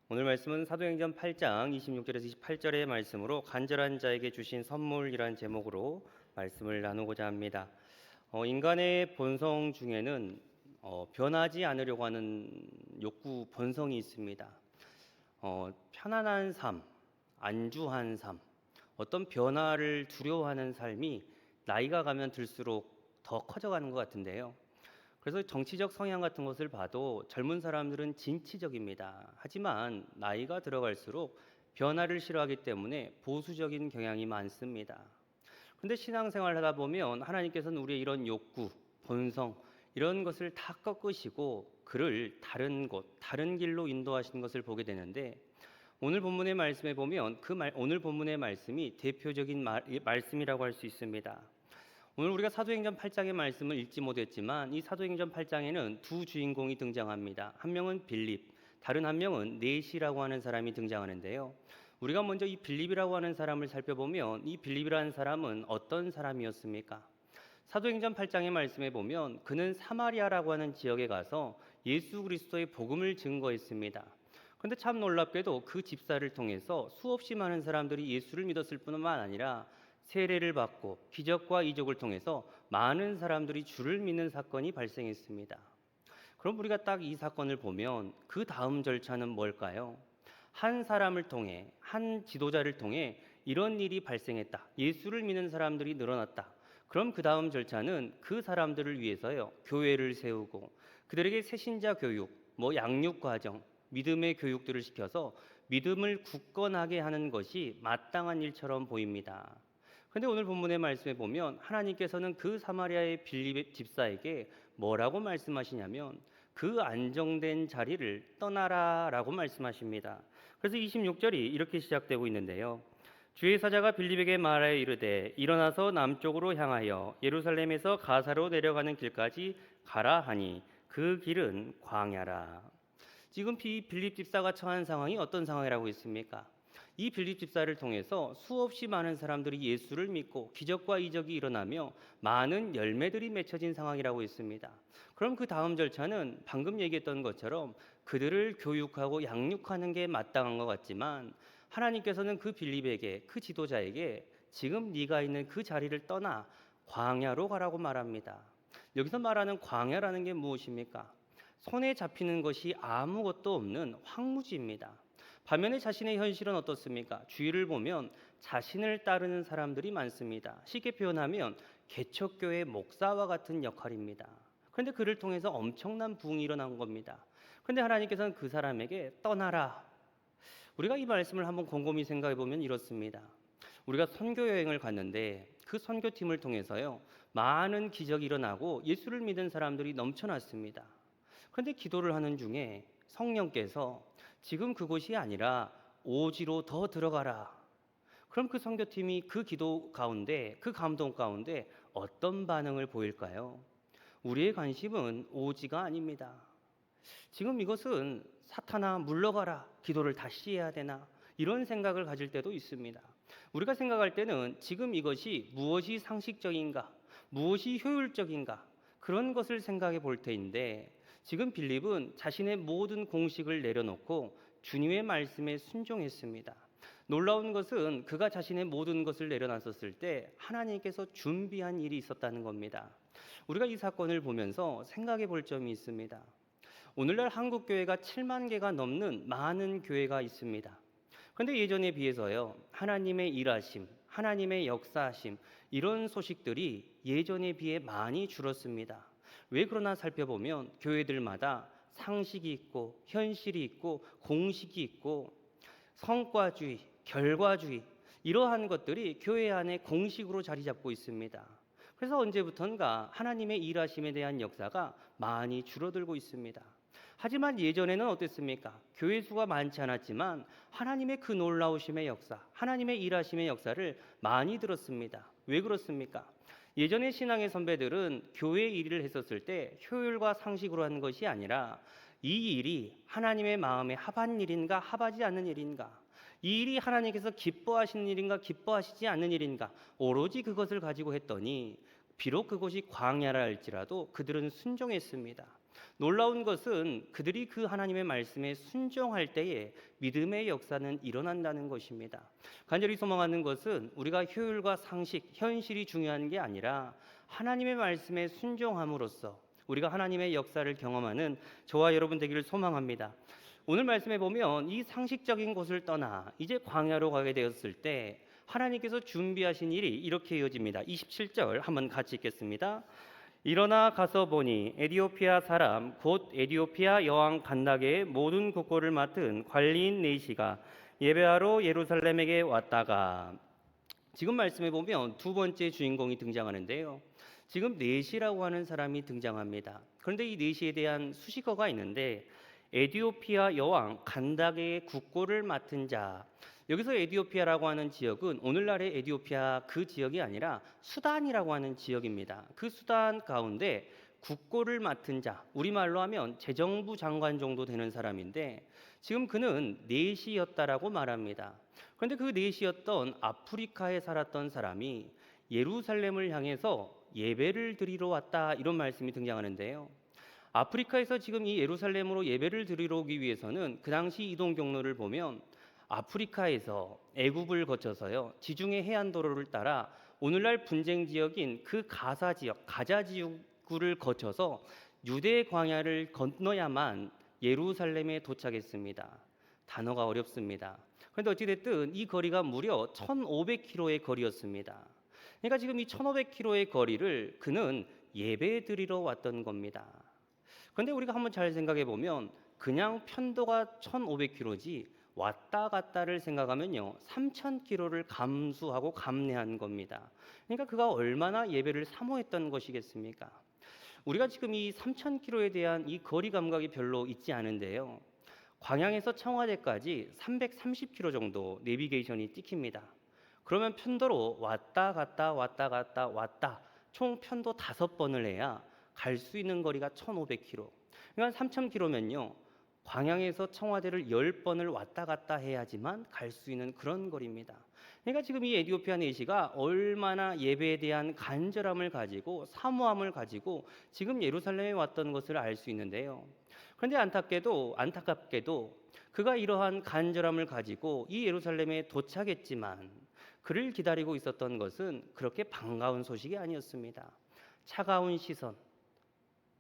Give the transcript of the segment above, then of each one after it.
오늘 말씀은 사도행전 8장 26절에서 28절의 말씀으로 간절한 자에게 주신 선물이란 제목으로 말씀을 나누고자 합니다. 인간의 본성 중에는 변하지 않으려고 하는 욕구 본성이 있습니다. 편안한 삶, 안주한 삶, 어떤 변화를 두려워하는 삶이 나이가 가면 들수록 더 커져가는 것 같은데요. 그래서 정치적 성향 같은 것을 봐도 젊은 사람들은 진취적입니다. 하지만 나이가 들어갈수록 변화를 싫어하기 때문에 보수적인 경향이 많습니다. 그런데 신앙생활을 하다 보면 하나님께서는 우리의 이런 욕구, 본성 이런 것을 다 꺾으시고 그를 다른 곳, 다른 길로 인도하시는 것을 보게 되는데 오늘 본문의 말씀에 보면 오늘 본문의 말씀이 대표적인 말씀이라고 할 수 있습니다. 오늘 우리가 사도행전 8장의 말씀을 읽지 못했지만 이 사도행전 8장에는 두 주인공이 등장합니다. 한 명은 빌립, 다른 한 명은 네시라고 하는 사람이 등장하는데요. 우리가 먼저 이 빌립이라고 하는 사람을 살펴보면 이 빌립이라는 사람은 어떤 사람이었습니까? 사도행전 8장의 말씀에 보면 그는 사마리아라고 하는 지역에 가서 예수 그리스도의 복음을 증거했습니다. 그런데 참 놀랍게도 그 집사를 통해서 수없이 많은 사람들이 예수를 믿었을 뿐만 아니라 세례를 받고 기적과 이적을 통해서 많은 사람들이 주를 믿는 사건이 발생했습니다. 그럼 우리가 딱 이 사건을 보면 그 다음 절차는 뭘까요? 한 사람을 통해, 한 지도자를 통해 이런 일이 발생했다. 예수를 믿는 사람들이 늘어났다. 그럼 그 다음 절차는 그 사람들을 위해서요, 교회를 세우고 그들에게 새신자 교육, 양육 과정, 믿음의 교육들을 시켜서 믿음을 굳건하게 하는 것이 마땅한 일처럼 보입니다. 그런데 오늘 본문의 말씀에 보면 하나님께서는 그 사마리아의 빌립 집사에게 뭐라고 말씀하시냐면 그 안정된 자리를 떠나라라고 말씀하십니다. 그래서 26절이 이렇게 시작되고 있는데요. 주의 사자가 빌립에게 말하여 이르되 일어나서 남쪽으로 향하여 예루살렘에서 가사로 내려가는 길까지 가라 하니 그 길은 광야라. 지금 빌립 집사가 처한 상황이 어떤 상황이라고 있습니까? 이 빌립 집사를 통해서 수없이 많은 사람들이 예수를 믿고 기적과 이적이 일어나며 많은 열매들이 맺혀진 상황이라고 있습니다. 그럼 그 다음 절차는 방금 얘기했던 것처럼 그들을 교육하고 양육하는 게 마땅한 것 같지만 하나님께서는 그 빌립에게, 그 지도자에게 지금 네가 있는 그 자리를 떠나 광야로 가라고 말합니다. 여기서 말하는 광야라는 게 무엇입니까? 손에 잡히는 것이 아무것도 없는 황무지입니다. 반면에 자신의 현실은 어떻습니까? 주위를 보면 자신을 따르는 사람들이 많습니다. 쉽게 표현하면 개척교회 목사와 같은 역할입니다. 그런데 그를 통해서 엄청난 부흥이 일어난 겁니다. 그런데 하나님께서는 그 사람에게 떠나라. 우리가 이 말씀을 한번 곰곰이 생각해 보면 이렇습니다. 우리가 선교 여행을 갔는데 그 선교팀을 통해서요, 많은 기적이 일어나고 예수를 믿은 사람들이 넘쳐났습니다. 그런데 기도를 하는 중에 성령께서 지금 그곳이 아니라 오지로 더 들어가라. 그럼 그 선교팀이 그 기도 가운데, 그 감동 가운데 어떤 반응을 보일까요? 우리의 관심은 오지가 아닙니다. 지금 이것은 사탄아 물러가라, 기도를 다시 해야 되나, 이런 생각을 가질 때도 있습니다. 우리가 생각할 때는 지금 이것이 무엇이 상식적인가, 무엇이 효율적인가, 그런 것을 생각해 볼 때인데 지금 빌립은 자신의 모든 공식을 내려놓고 주님의 말씀에 순종했습니다. 놀라운 것은 그가 자신의 모든 것을 내려놨었을 때 하나님께서 준비한 일이 있었다는 겁니다. 우리가 이 사건을 보면서 생각해 볼 점이 있습니다. 오늘날 한국 교회가 7만 개가 넘는 많은 교회가 있습니다. 그런데 예전에 비해서요, 하나님의 일하심, 하나님의 역사하심, 이런 소식들이 예전에 비해 많이 줄었습니다. 왜 그러나 살펴보면 교회들마다 상식이 있고 현실이 있고 공식이 있고 성과주의, 결과주의, 이러한 것들이 교회 안에 공식으로 자리 잡고 있습니다. 그래서 언제부턴가 하나님의 일하심에 대한 역사가 많이 줄어들고 있습니다. 하지만 예전에는 어땠습니까? 교회 수가 많지 않았지만 하나님의 그 놀라우심의 역사, 하나님의 일하심의 역사를 많이 들었습니다. 왜 그렇습니까? 예전의 신앙의 선배들은 교회 일을 했었을 때 효율과 상식으로 하는 것이 아니라 이 일이 하나님의 마음에 합한 일인가 합하지 않는 일인가, 이 일이 하나님께서 기뻐하시는 일인가 기뻐하시지 않는 일인가, 오로지 그것을 가지고 했더니 비록 그것이 광야라 할지라도 그들은 순종했습니다. 놀라운 것은 그들이 그 하나님의 말씀에 순종할 때에 믿음의 역사는 일어난다는 것입니다. 간절히 소망하는 것은 우리가 효율과 상식, 현실이 중요한 게 아니라 하나님의 말씀에 순종함으로써 우리가 하나님의 역사를 경험하는 저와 여러분 되기를 소망합니다. 오늘 말씀에 보면 이 상식적인 곳을 떠나 이제 광야로 가게 되었을 때 하나님께서 준비하신 일이 이렇게 이어집니다. 27절 한번 같이 읽겠습니다. 일어나 가서 보니 에디오피아 사람 곧 에디오피아 여왕 간닥의 모든 국고를 맡은 관리인 네시가 예배하러 예루살렘에게 왔다가, 지금 말씀해 보면 두 번째 주인공이 등장하는데요. 지금 네시라고 하는 사람이 등장합니다. 그런데 이 네시에 대한 수식어가 있는데 에디오피아 여왕 간닥의 국고를 맡은 자, 여기서 에디오피아라고 하는 지역은 오늘날의 에디오피아 그 지역이 아니라 수단이라고 하는 지역입니다. 그 수단 가운데 국고를 맡은 자, 우리말로 하면 재정부 장관 정도 되는 사람인데 지금 그는 네시였다라고 말합니다. 그런데 그 네시였던 아프리카에 살았던 사람이 예루살렘을 향해서 예배를 드리러 왔다, 이런 말씀이 등장하는데요. 아프리카에서 지금 이 예루살렘으로 예배를 드리러 오기 위해서는 그 당시 이동 경로를 보면 아프리카에서 애굽을 거쳐서요, 지중해 해안도로를 따라 오늘날 분쟁 지역인 그 가사 지역, 가자 지구를 거쳐서 유대 광야를 건너야만 예루살렘에 도착했습니다. 단어가 어렵습니다. 그런데 어찌됐든 이 거리가 무려 1500km의 거리였습니다. 그러니까 지금 이 1500km의 거리를 그는 예배 드리러 왔던 겁니다. 그런데 우리가 한번 잘 생각해 보면 그냥 편도가 1500km지 왔다 갔다를 생각하면요 3000km를 감수하고 감내한 겁니다. 그러니까 그가 얼마나 예배를 사모했던 것이겠습니까? 우리가 지금 이 3000km에 대한 이 거리 감각이 별로 있지 않은데요, 광양에서 청와대까지 330km 정도 내비게이션이 찍힙니다. 그러면 편도로 왔다 갔다 왔다 갔다 왔다 총 편도 5번을 해야 갈 수 있는 거리가 1500km. 그러니까 3000km면요 광양에서 청와대를 10번을 왔다 갔다 해야지만 갈 수 있는 그런 거리입니다. 그러니까 지금 이 에디오피아 네시가 얼마나 예배에 대한 간절함을 가지고 사모함을 가지고 지금 예루살렘에 왔던 것을 알 수 있는데요. 그런데 안타깝게도 그가 이러한 간절함을 가지고 이 예루살렘에 도착했지만 그를 기다리고 있었던 것은 그렇게 반가운 소식이 아니었습니다. 차가운 시선,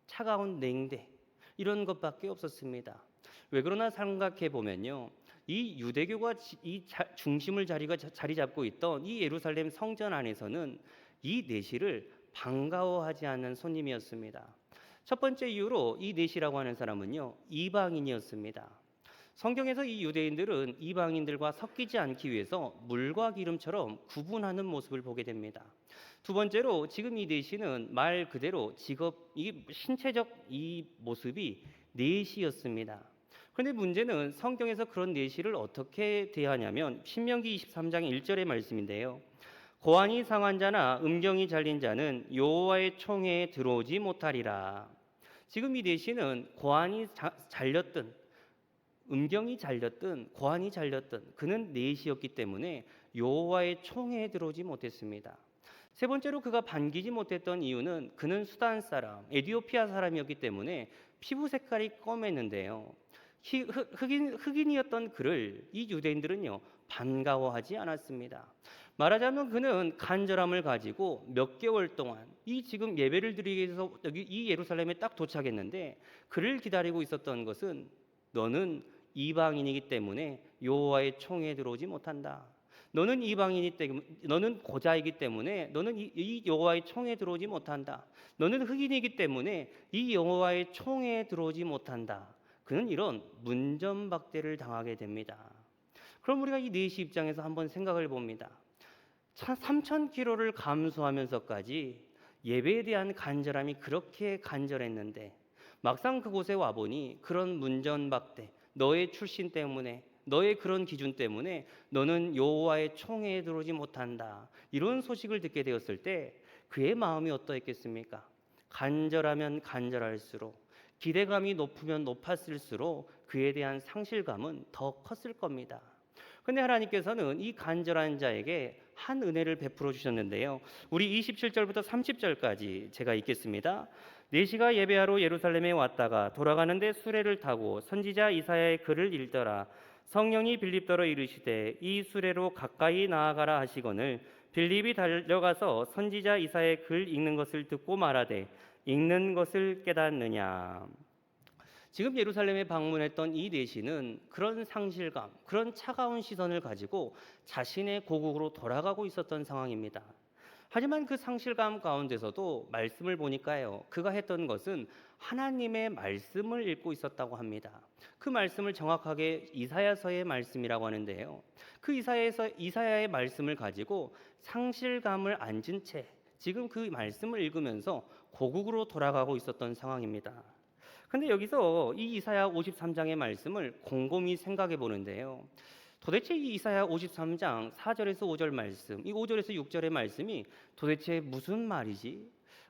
차가운 냉대, 이런 것밖에 없었습니다. 왜 그러나 생각해 보면요, 이 유대교가 중심을 자리 잡고 있던 이 예루살렘 성전 안에서는 이 내시를 반가워하지 않는 손님이었습니다. 첫 번째 이유로 이 네시라고 하는 사람은요 이방인이었습니다. 성경에서 이 유대인들은 이방인들과 섞이지 않기 위해서 물과 기름처럼 구분하는 모습을 보게 됩니다. 두 번째로 지금 이 네시는 말 그대로 이 신체적 이 모습이 네시였습니다. 그런데 문제는 성경에서 그런 네시를 어떻게 대하냐면 신명기 23장 1절의 말씀인데요. 고환이 상한 자나 음경이 잘린 자는 여호와의 총회에 들어오지 못하리라. 지금 이 네시는 고환이 잘렸든 음경이 잘렸든 고환이 잘렸든 그는 네시였기 때문에 여호와의 총회에 들어오지 못했습니다. 세 번째로 그가 반기지 못했던 이유는 그는 수단 사람, 에디오피아 사람이었기 때문에 피부 색깔이 검했는데요. 흑인이었던 그를 이 유대인들은요 반가워하지 않았습니다. 말하자면 그는 간절함을 가지고 몇 개월 동안 이 지금 예배를 드리기 위해서 여기 이 예루살렘에 딱 도착했는데 그를 기다리고 있었던 것은 너는 이방인이기 때문에 여호와의 총회에 들어오지 못한다. 너는 이방인이기 때문에, 너는 고자이기 때문에 너는 이 여호와의 총회에 들어오지 못한다. 너는 흑인이기 때문에 이 여호와의 총회에 들어오지 못한다. 그는 이런 문전박대를 당하게 됩니다. 그럼 우리가 이 네시 입장에서 한번 생각을 봅니다. 3000km를 감수하면서까지 예배에 대한 간절함이 그렇게 간절했는데 막상 그곳에 와보니 그런 문전박대, 너의 출신 때문에, 너의 그런 기준 때문에 너는 여호와의 총회에 들어오지 못한다, 이런 소식을 듣게 되었을 때 그의 마음이 어떠했겠습니까? 간절하면 간절할수록, 기대감이 높으면 높았을수록 그에 대한 상실감은 더 컸을 겁니다. 근데 하나님께서는 이 간절한 자에게 한 은혜를 베풀어 주셨는데요. 우리 27절부터 30절까지 제가 읽겠습니다. 내시가 예배하러 예루살렘에 왔다가 돌아가는데 수레를 타고 선지자 이사야의 글을 읽더라. 성령이 빌립더러 이르시되 이 수레로 가까이 나아가라 하시거늘 빌립이 달려가서 선지자 이사야의 글 읽는 것을 듣고 말하되 읽는 것을 깨닫느냐. 지금 예루살렘에 방문했던 이 내시는 그런 상실감, 그런 차가운 시선을 가지고 자신의 고국으로 돌아가고 있었던 상황입니다. 하지만 그 상실감 가운데서도 말씀을 보니까요, 그가 했던 것은 하나님의 말씀을 읽고 있었다고 합니다. 그 말씀을 정확하게 이사야서의 말씀이라고 하는데요. 그 이사야의 말씀을 가지고 상실감을 안진 채 지금 그 말씀을 읽으면서 고국으로 돌아가고 있었던 상황입니다. 근데 여기서 이 이사야 53장의 말씀을 곰곰이 생각해 보는데요. 도대체 이 이사야 53장 4절에서 5절 말씀, 이 5절에서 6절의 말씀이 도대체 무슨 말이지?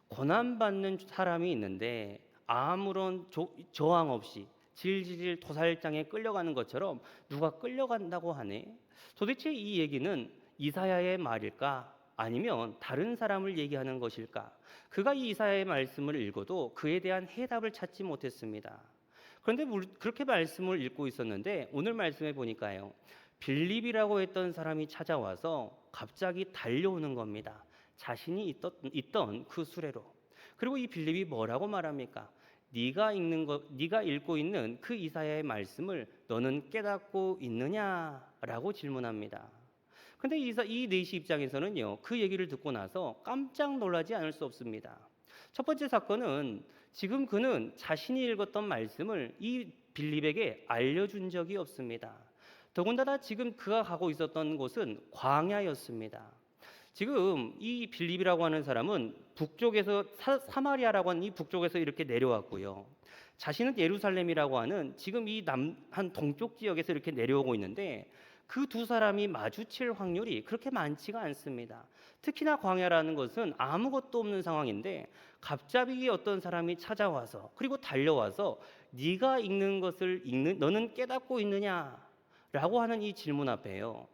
고난받는 사람이 있는데 아무런 저항 없이 질질 도살장에 끌려가는 것처럼 누가 끌려간다고 하네? 도대체 이 얘기는 이사야의 말일까? 아니면 다른 사람을 얘기하는 것일까? 그가 이 이사야의 말씀을 읽어도 그에 대한 해답을 찾지 못했습니다. 그런데 그렇게 말씀을 읽고 있었는데 오늘 말씀에 보니까요, 빌립이라고 했던 사람이 찾아와서 갑자기 달려오는 겁니다. 자신이 있던 그 수레로. 그리고 이 빌립이 뭐라고 말합니까? 네가 읽고 있는 그 이사야의 말씀을 너는 깨닫고 있느냐라고 질문합니다. 근데 이 네시 입장에서는요, 그 얘기를 듣고 나서 깜짝 놀라지 않을 수 없습니다. 첫 번째 사건은 지금 그는 자신이 읽었던 말씀을 이 빌립에게 알려준 적이 없습니다. 더군다나 지금 그가 가고 있었던 곳은 광야였습니다. 지금 이 빌립이라고 하는 사람은 북쪽에서 사마리아라고 하는 이 북쪽에서 이렇게 내려왔고요. 자신은 예루살렘이라고 하는 지금 이 한 동쪽 지역에서 이렇게 내려오고 있는데 그 두 사람이 마주칠 확률이 그렇게 많지가 않습니다. 특히나 광야라는 것은 아무것도 없는 상황인데 갑자기 어떤 사람이 찾아와서 그리고 달려와서 네가 읽는 것을 너는 깨닫고 있느냐라고 하는 이 질문 앞에요.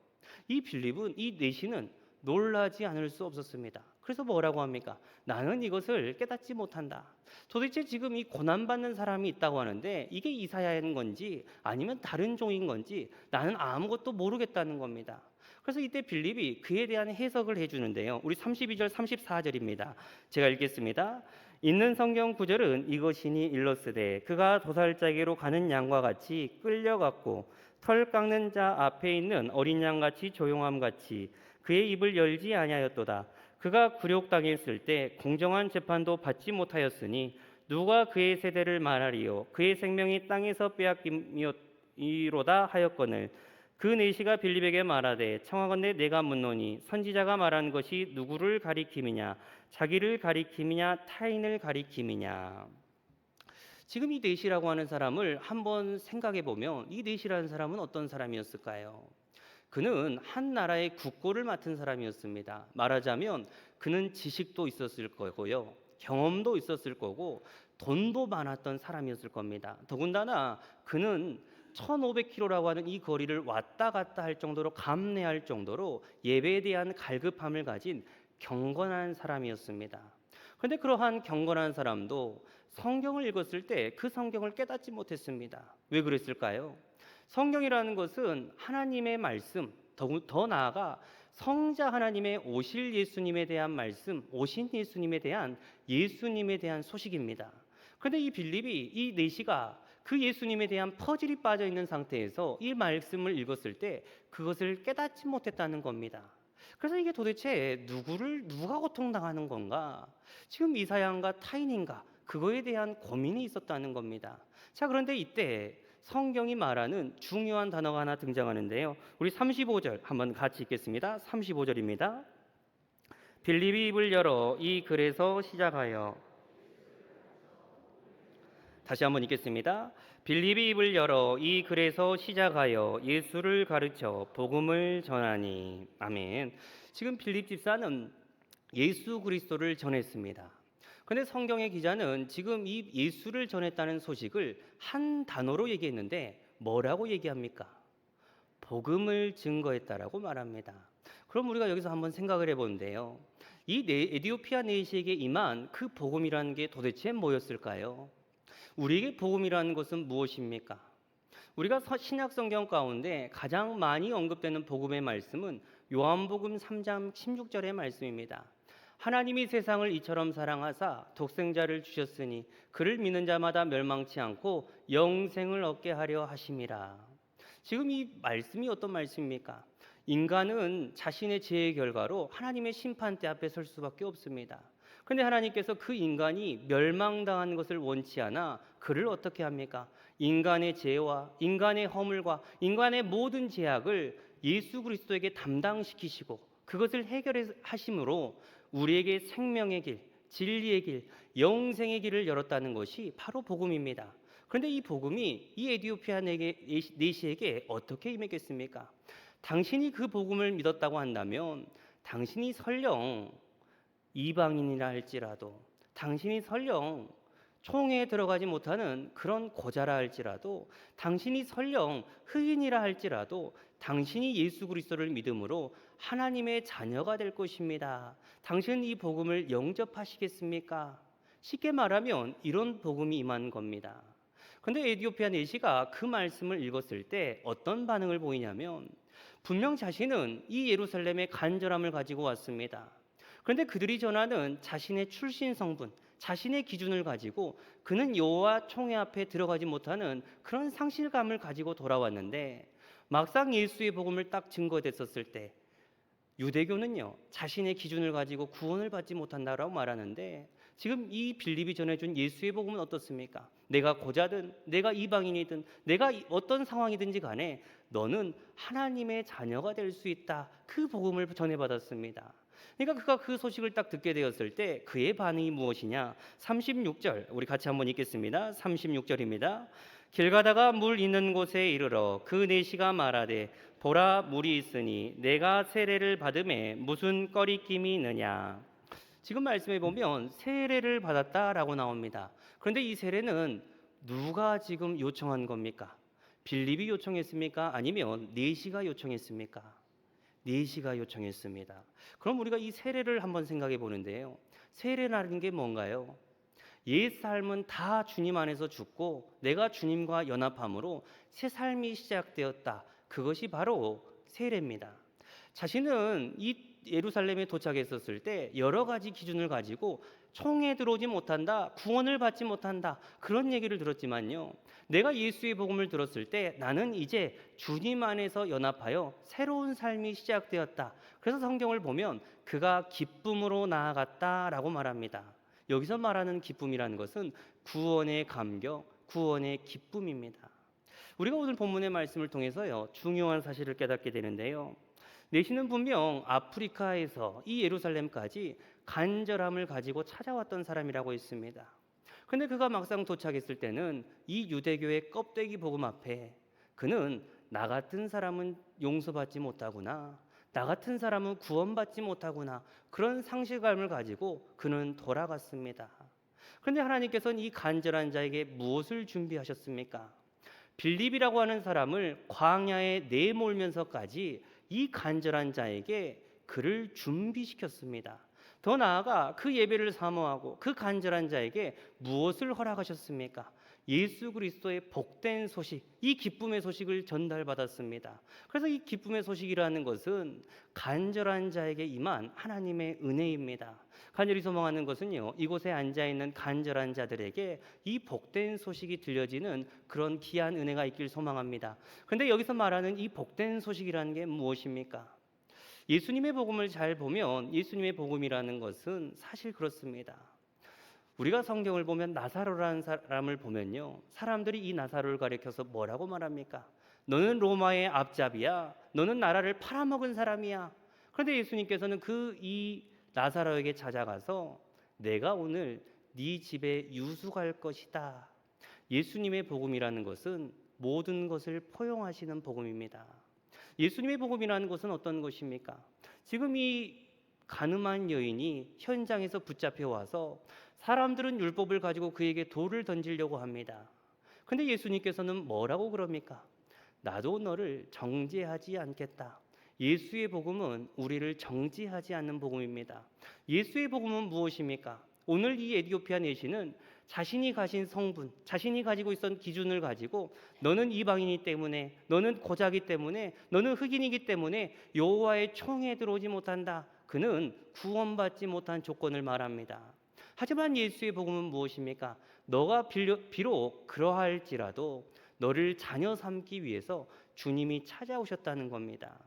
이 빌립은 이 내시는 놀라지 않을 수 없었습니다. 그래서 뭐라고 합니까? 나는 이것을 깨닫지 못한다. 도대체 지금 이 고난받는 사람이 있다고 하는데 이게 이사야인 건지 아니면 다른 종인 건지 나는 아무것도 모르겠다는 겁니다. 그래서 이때 빌립이 그에 대한 해석을 해주는데요. 우리 32절 34절입니다. 제가 읽겠습니다. 있는 성경 구절은 이것이니 일러스되 그가 도살자에게로 가는 양과 같이 끌려갔고 털 깎는 자 앞에 있는 어린 양같이 조용함같이 그의 입을 열지 아니하였도다. 그가 굴욕당했을 때 공정한 재판도 받지 못하였으니 누가 그의 세대를 말하리요? 그의 생명이 땅에서 빼앗김이로다 하였거늘 그 내시가 빌립에게 말하되 청하건대 내가 묻노니 선지자가 말한 것이 누구를 가리킴이냐? 자기를 가리킴이냐? 타인을 가리킴이냐? 지금 이 내시라고 하는 사람을 한번 생각해 보면 이 내시라는 사람은 어떤 사람이었을까요? 그는 한 나라의 국고를 맡은 사람이었습니다. 말하자면 그는 지식도 있었을 거고요. 경험도 있었을 거고 돈도 많았던 사람이었을 겁니다. 더군다나 그는 1500km라고 하는 이 거리를 왔다 갔다 할 정도로 감내할 정도로 예배에 대한 갈급함을 가진 경건한 사람이었습니다. 그런데 그러한 경건한 사람도 성경을 읽었을 때 그 성경을 깨닫지 못했습니다. 왜 그랬을까요? 성경이라는 것은 하나님의 말씀, 더 나아가 성자 하나님의 오실 예수님에 대한 말씀, 오신 예수님에 대한 소식입니다. 그런데 이 빌립이 이 내시가 그 예수님에 대한 퍼즐이 빠져 있는 상태에서 이 말씀을 읽었을 때 그것을 깨닫지 못했다는 겁니다. 그래서 이게 도대체 누가 고통당하는 건가? 지금 이사야인가 타인인가? 그거에 대한 고민이 있었다는 겁니다. 자, 그런데 이때 성경이 말하는 중요한 단어가 하나 등장하는데요. 우리 35절 한번 같이 읽겠습니다. 35절입니다. 빌립이 입을 열어 이 글에서 시작하여 다시 한번 읽겠습니다. 빌립이 입을 열어 이 글에서 시작하여 예수를 가르쳐 복음을 전하니. 아멘. 지금 빌립 집사는 예수 그리스도를 전했습니다. 그런데 성경의 기자는 지금 이 예수를 전했다는 소식을 한 단어로 얘기했는데 뭐라고 얘기합니까? 복음을 증거했다라고 말합니다. 그럼 우리가 여기서 한번 생각을 해보는데요. 이 에디오피아 내시에게 임한 그 복음이라는 게 도대체 뭐였을까요? 우리에게 복음이라는 것은 무엇입니까? 우리가 신약 성경 가운데 가장 많이 언급되는 복음의 말씀은 요한복음 3장 16절의 말씀입니다. 하나님이 세상을 이처럼 사랑하사 독생자를 주셨으니 그를 믿는 자마다 멸망치 않고 영생을 얻게 하려 하심이라. 지금 이 말씀이 어떤 말씀입니까? 인간은 자신의 죄의 결과로 하나님의 심판대 앞에 설 수밖에 없습니다. 그런데 하나님께서 그 인간이 멸망당하는 것을 원치 않아 그를 어떻게 합니까? 인간의 죄와 인간의 허물과 인간의 모든 죄악을 예수 그리스도에게 담당시키시고 그것을 해결하심으로 우리에게 생명의 길, 진리의 길, 영생의 길을 열었다는 것이 바로 복음입니다. 그런데 이 복음이 이 에디오피아 내시에게 어떻게 임했겠습니까? 당신이 그 복음을 믿었다고 한다면 당신이 설령 이방인이라 할지라도, 당신이 설령 총회에 들어가지 못하는 그런 고자라 할지라도, 당신이 설령 흑인이라 할지라도 당신이 예수 그리스도를 믿음으로 하나님의 자녀가 될 것입니다. 당신은 이 복음을 영접하시겠습니까? 쉽게 말하면 이런 복음이 임한 겁니다. 그런데 에디오피아 내시가 그 말씀을 읽었을 때 어떤 반응을 보이냐면 분명 자신은 이 예루살렘의 간절함을 가지고 왔습니다. 그런데 그들이 전하는 자신의 출신 성분, 자신의 기준을 가지고 그는 여호와 총회 앞에 들어가지 못하는 그런 상실감을 가지고 돌아왔는데 막상 예수의 복음을 딱 증거됐었을 때 유대교는요 자신의 기준을 가지고 구원을 받지 못한다라고 말하는데 지금 이 빌립이 전해준 예수의 복음은 어떻습니까? 내가 고자든 내가 이방인이든 내가 어떤 상황이든지 간에 너는 하나님의 자녀가 될 수 있다. 그 복음을 전해받았습니다. 그러니까 그가 그 소식을 딱 듣게 되었을 때 그의 반응이 무엇이냐? 36절 우리 같이 한번 읽겠습니다. 36절입니다. 길 가다가 물 있는 곳에 이르러 그 내시가 말하되 보라 물이 있으니 내가 세례를 받음에 무슨 꺼리낌이 있느냐. 지금 말씀해 보면 세례를 받았다라고 나옵니다. 그런데 이 세례는 누가 지금 요청한 겁니까? 빌립이 요청했습니까? 아니면 내시가 요청했습니까? 내시가 요청했습니다. 그럼 우리가 이 세례를 한번 생각해 보는데요. 세례라는 게 뭔가요? 옛 삶은 다 주님 안에서 죽고 내가 주님과 연합함으로 새 삶이 시작되었다. 그것이 바로 세례입니다. 자신은 이 예루살렘에 도착했었을 때 여러 가지 기준을 가지고 총에 들어오지 못한다, 구원을 받지 못한다 그런 얘기를 들었지만요. 내가 예수의 복음을 들었을 때 나는 이제 주님 안에서 연합하여 새로운 삶이 시작되었다. 그래서 성경을 보면 그가 기쁨으로 나아갔다라고 말합니다. 여기서 말하는 기쁨이라는 것은 구원의 감격, 구원의 기쁨입니다. 우리가 오늘 본문의 말씀을 통해서요 중요한 사실을 깨닫게 되는데요. 내시는 분명 아프리카에서 이 예루살렘까지 간절함을 가지고 찾아왔던 사람이라고 했습니다. 그런데 그가 막상 도착했을 때는 이 유대교의 껍데기 복음 앞에 그는 나 같은 사람은 용서받지 못하구나, 나 같은 사람은 구원받지 못하구나 그런 상실감을 가지고 그는 돌아갔습니다. 그런데 하나님께서는 이 간절한 자에게 무엇을 준비하셨습니까? 빌립이라고 하는 사람을 광야에 내몰면서까지 이 간절한 자에게 그를 준비시켰습니다. 더 나아가 그 예배를 사모하고 그 간절한 자에게 무엇을 허락하셨습니까? 예수 그리스도의 복된 소식, 이 기쁨의 소식을 전달받았습니다. 그래서 이 기쁨의 소식이라는 것은 간절한 자에게 임한 하나님의 은혜입니다. 간절히 소망하는 것은요, 이곳에 앉아있는 간절한 자들에게 이 복된 소식이 들려지는 그런 귀한 은혜가 있길 소망합니다. 그런데 여기서 말하는 이 복된 소식이라는 게 무엇입니까? 예수님의 복음을 잘 보면 예수님의 복음이라는 것은 사실 그렇습니다. 우리가 성경을 보면 나사로라는 사람을 보면요, 사람들이 이 나사로를 가리켜서 뭐라고 말합니까? 너는 로마의 앞잡이야, 너는 나라를 팔아먹은 사람이야. 그런데 예수님께서는 이 나사로에게 찾아가서 내가 오늘 네 집에 유숙할 것이다. 예수님의 복음이라는 것은 모든 것을 포용하시는 복음입니다. 예수님의 복음이라는 것은 어떤 것입니까? 지금 이 가늠한 여인이 현장에서 붙잡혀 와서 사람들은 율법을 가지고 그에게 돌을 던지려고 합니다. 근데 예수님께서는 뭐라고 그럽니까? 나도 너를 정죄하지 않겠다. 예수의 복음은 우리를 정죄하지 않는 복음입니다. 예수의 복음은 무엇입니까? 오늘 이 에티오피아 내시는 자신이 가진 성분, 자신이 가지고 있던 기준을 가지고 너는 이방인이기 때문에, 너는 고자기 때문에, 너는 흑인이기 때문에 여호와의 총에 들어오지 못한다. 그는 구원받지 못한 조건을 말합니다. 하지만 예수의 복음은 무엇입니까? 너가 비록 그러할지라도 너를 자녀 삼기 위해서 주님이 찾아오셨다는 겁니다.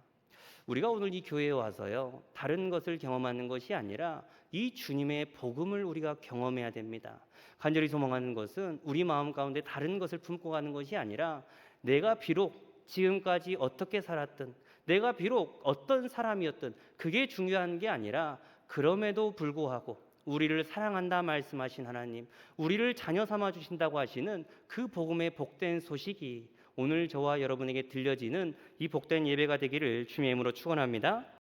우리가 오늘 이 교회에 와서요, 다른 것을 경험하는 것이 아니라 이 주님의 복음을 우리가 경험해야 됩니다. 간절히 소망하는 것은 우리 마음 가운데 다른 것을 품고 가는 것이 아니라 내가 비록 지금까지 어떻게 살았든, 내가 비록 어떤 사람이었든 그게 중요한 게 아니라 그럼에도 불구하고 우리를 사랑한다 말씀하신 하나님, 우리를 자녀 삼아 주신다고 하시는 그 복음의 복된 소식이 오늘 저와 여러분에게 들려지는 이 복된 예배가 되기를 주님의 이름으로 축원합니다.